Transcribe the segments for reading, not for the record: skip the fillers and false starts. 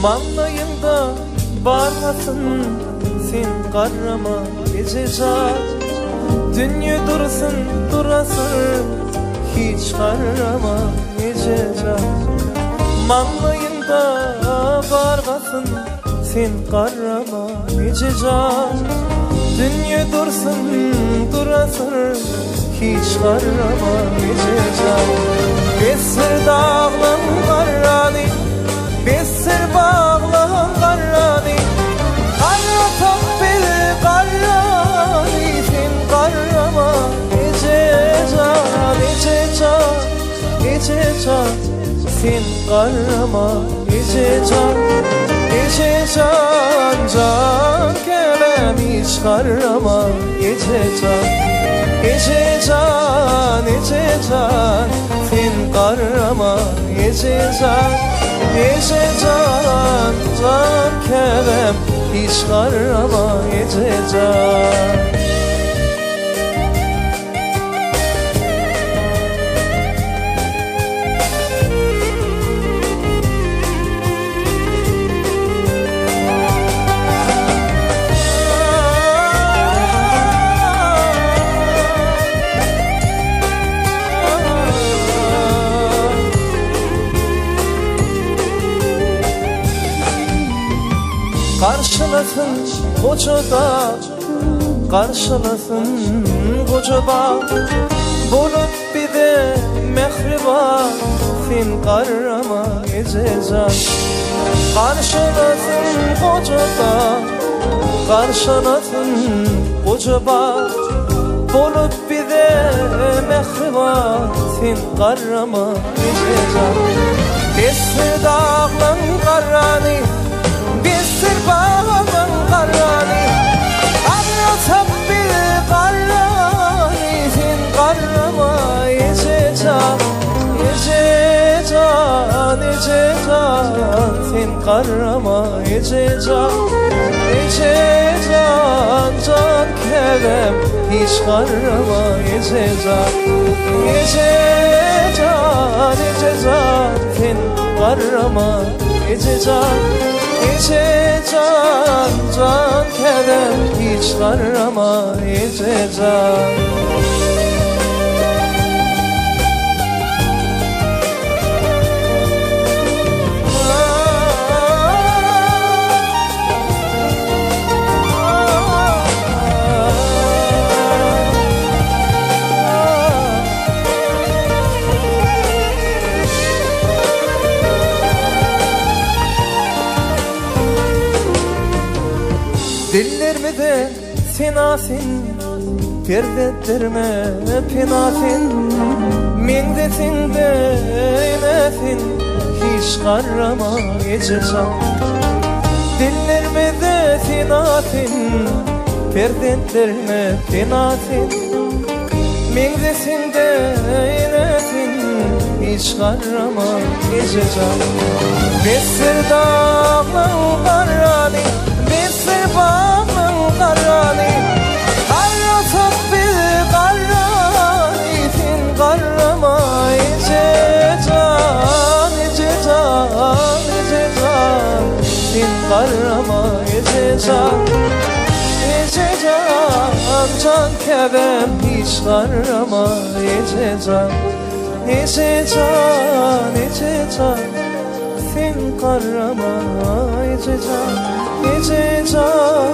Mağlayımda barmasın sen karama gececa. Dünya dursun durasın hiç karama gececa. Mağlayımda barmasın sen karama gececa. Dünya dursun durasın hiç karama gececa. Besir dağlan karani, besir bağlan karani. Karra tappil karani, sen karama gececa. Gececa, gececa, sen karama gececa. Gececa, can kelem hiç karama gececa. Gececan, gececan, sen karama gececan. Gececan, can kerem, hiç karama gececan. Karşılasın koca dağ, karşılasın koca bağ. Bulup bir de mehriban, sen karama gececan. Karşılasın koca dağ, karşılasın koca bağ. Bulup bir de mehriban, sen karama gececan. Besir dağlan karani, besir bağlan karani. Karra tappil karani, sen karama gececan. Gececan, gececan, sen karama gececan. Gececan, can kerem, hiç karama gececan. Gececan, gececan, sen karama gececan. Gececan, can kerem, hiç karama gececan. Dillerimi de senasin, perdetlerime penasin. Mendesin de enesin, hiç karama gececan. Dillerimi de senasin, perdetlerime penasin. Mendesin de enesin, hiç karama gececan. Besir dağlan karani, besir bağlan karani. Karra tappil karani, sen karama gececan. Gececan, gececan, sen karama gececan. Gececan, can kerem, hiç karama gececan. Gececan, gececan, sen karama gececan. Gececan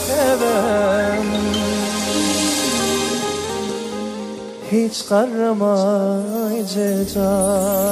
kerem, hiç karama gececan.